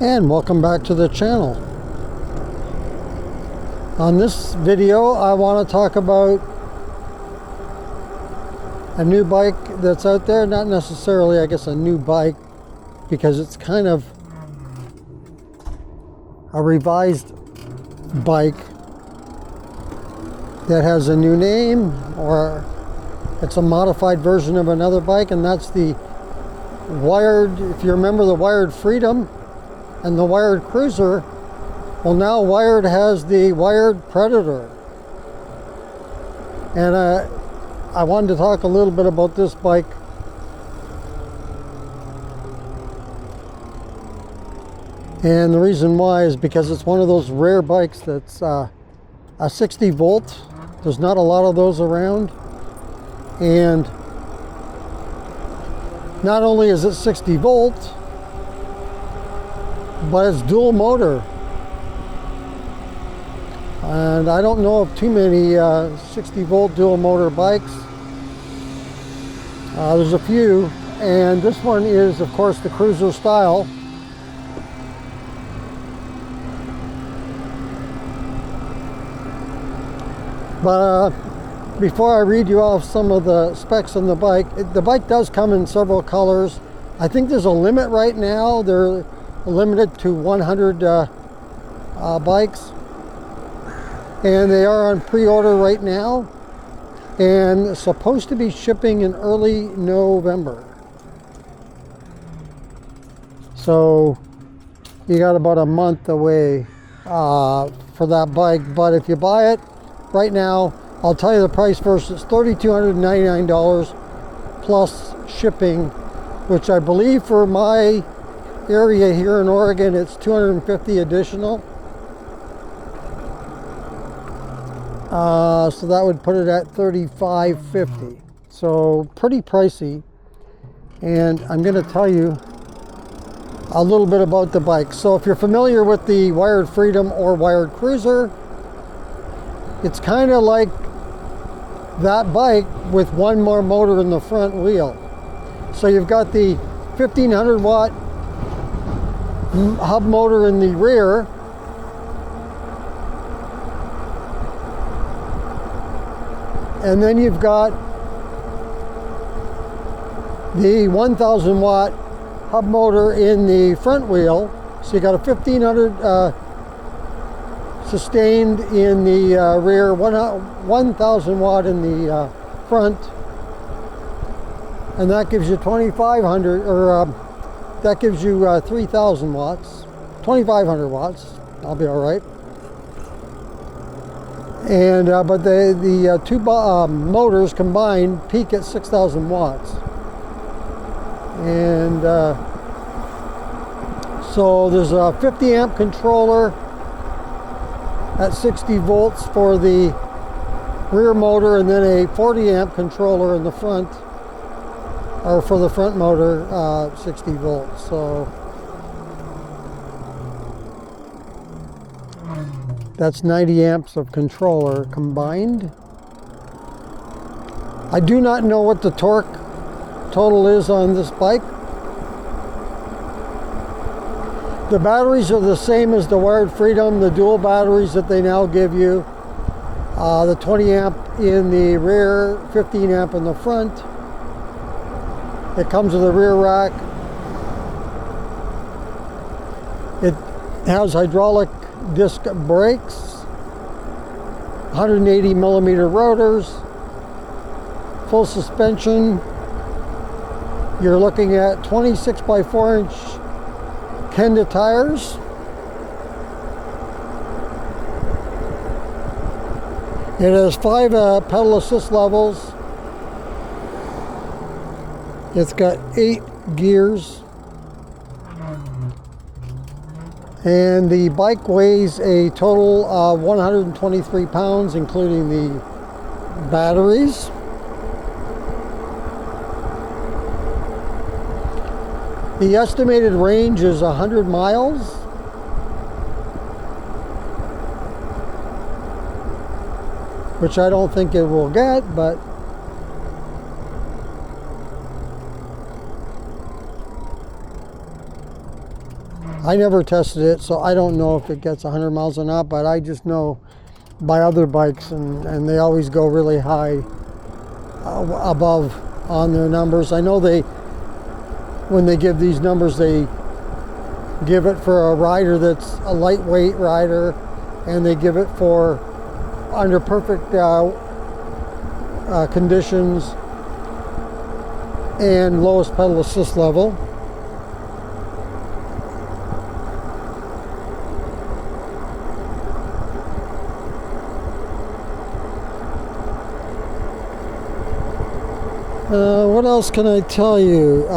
And welcome back to the channel. On this video I want to talk about a new bike that's out there. Not necessarily, I guess, a new bike, because it's kind of a revised bike that has a new name, or it's a modified version of another bike, and that's the Wired. If you remember the Wired Freedom and the Wired Cruiser, well, now Wired has the Wired Predator. And I wanted to talk a little bit about this bike. And the reason why is because it's one of those rare bikes that's a 60 volt. There's not a lot of those around. And not only is it 60 volt, but it's dual motor. And I don't know of too many 60 volt dual motor bikes. There's a few, and this one is, of course, the cruiser style. But before I read you off some of the specs on the bike does come in several colors. I think there's a limit right now. They're limited to 100 bikes. And they are on pre-order right now. And supposed to be shipping in early November. So you got about a month away for that bike. But if you buy it right now, I'll tell you the price first. It's $3,299 plus shipping, which I believe for my area here in Oregon, it's $250 additional. So that would put it at $35.50. So pretty pricey. And I'm going to tell you a little bit about the bike. So if you're familiar with the Wired Freedom or Wired Cruiser, it's kind of like that bike with one more motor in the front wheel. So you've got the 1500 watt hub motor in the rear, and then you've got the 1000 watt hub motor in the front wheel. So you got a 1500 sustained in the rear, 1000 watt in the front, and that gives you 2500, or that gives you 3000 watts, 2500 watts. I'll be all right. And but the two motors combined peak at 6000 watts, and so there's a 50 amp controller at 60 volts for the rear motor, and then a 40 amp controller in the front, or for the front motor, 60 volts. So that's 90 amps of controller combined. I do not know what the torque total is on this bike. The batteries are the same as the Wired Freedom, the dual batteries that they now give you. The 20 amp in the rear, 15 amp in the front. It comes with a rear rack. It has hydraulic disc brakes, 180 millimeter rotors, full suspension. You're looking at 26 by 4 inch Kenda tires. It has 5 pedal assist levels. It's got 8 gears. And the bike weighs a total of 123 pounds, including the batteries. The estimated range is 100 miles. Which I don't think it will get, but I never tested it, so I don't know if it gets 100 miles or not, but I just know by other bikes, and they always go really high above on their numbers. I know when they give these numbers, they give it for a rider that's a lightweight rider, and they give it for under perfect conditions and lowest pedal assist level. What else can I tell you?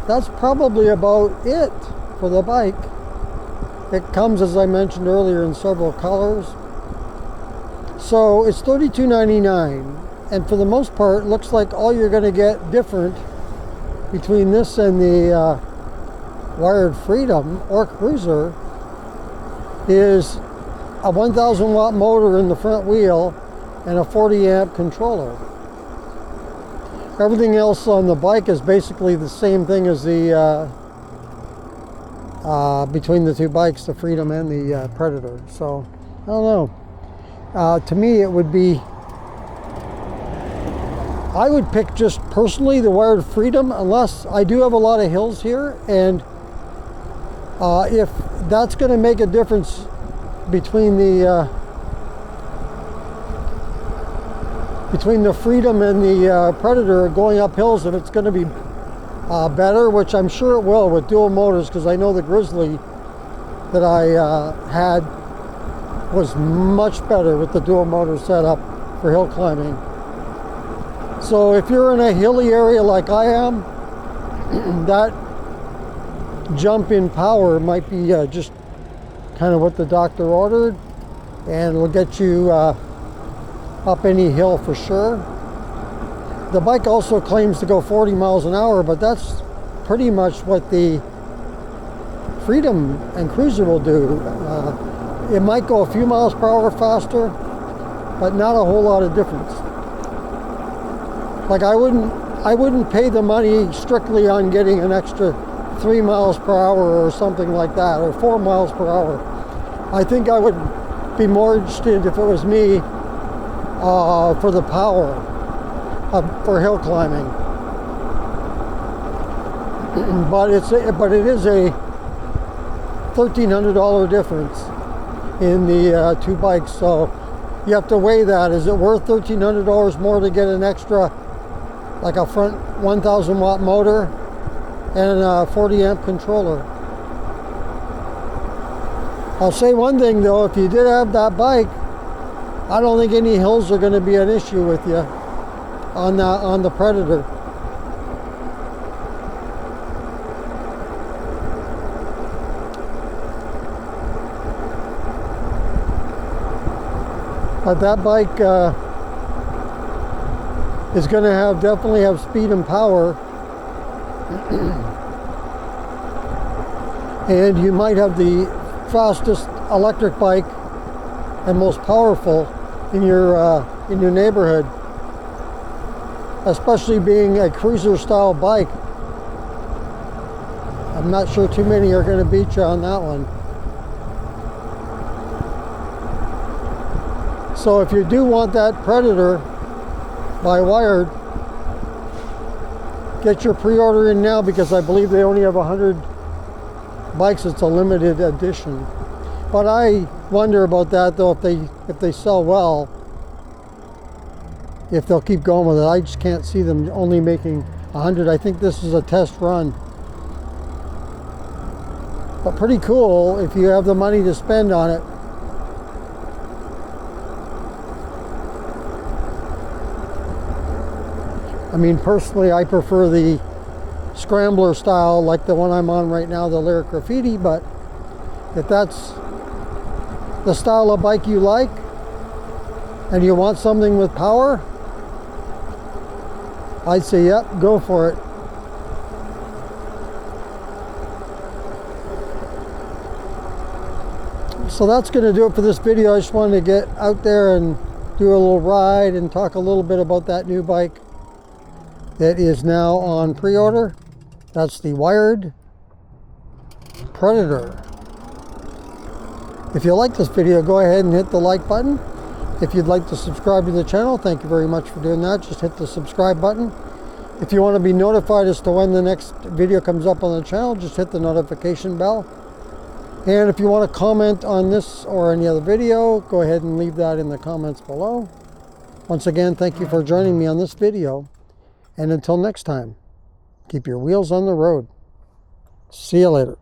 That's probably about it for the bike. It comes, as I mentioned earlier, in several colors. So it's $32.99, and for the most part, it looks like all you're going to get different between this and the Wired Freedom or Cruiser is a 1,000 watt motor in the front wheel and a 40 amp controller. Everything else on the bike is basically the same thing as the between the two bikes, the Freedom and the Predator. So I don't know. To me, it would be, I would pick just personally the Wired Freedom, unless I do have a lot of hills here, and if that's going to make a difference between the Freedom and the Predator going up hills, if it's going to be better, which I'm sure it will with dual motors, because I know the Grizzly that I had was much better with the dual motor setup for hill climbing. So if you're in a hilly area like I am, that jump in power might be just kind of what the doctor ordered, and it'll get you up any hill for sure. The bike also claims to go 40 miles an hour, but that's pretty much what the Freedom and Cruiser will do. It might go a few miles per hour faster, but not a whole lot of difference. Like I wouldn't pay the money strictly on getting an extra 3 miles per hour or something like that, or 4 miles per hour. I think I would be more interested, if it was me, for the power for hill climbing. But it is a $1,300 difference in the two bikes, so you have to weigh that. Is it worth $1,300 more to get an extra, like a front 1,000 watt motor and a 40 amp controller? I'll say one thing though, if you did have that bike, I don't think any hills are going to be an issue with you on the Predator. But that bike is going to definitely have speed and power, and you might have the fastest electric bike and most powerful in your neighborhood, especially being a cruiser style bike. I'm not sure too many are going to beat you on that one. So if you do want that Predator by Wired, get your pre-order in now, because I believe they only have 100 bikes. It's a limited edition. But I wonder about that though, if they sell well, if they'll keep going with it. I just can't see them only making 100. I think this is a test run. But pretty cool if you have the money to spend on it. I mean, personally, I prefer the scrambler style, like the one I'm on right now, the Lyric Graffiti, but if that's the style of bike you like and you want something with power, I'd say, yep, go for it. So that's going to do it for this video. I just wanted to get out there and do a little ride and talk a little bit about that new bike that is now on pre-order. That's the Wired Predator. If you like this video, go ahead and hit the like button. If you'd like to subscribe to the channel, thank you very much for doing that. Just hit the subscribe button. If you want to be notified as to when the next video comes up on the channel, just hit the notification bell. And if you want to comment on this or any other video, go ahead and leave that in the comments below. Once again, thank you for joining me on this video. And until next time, keep your wheels on the road. See you later.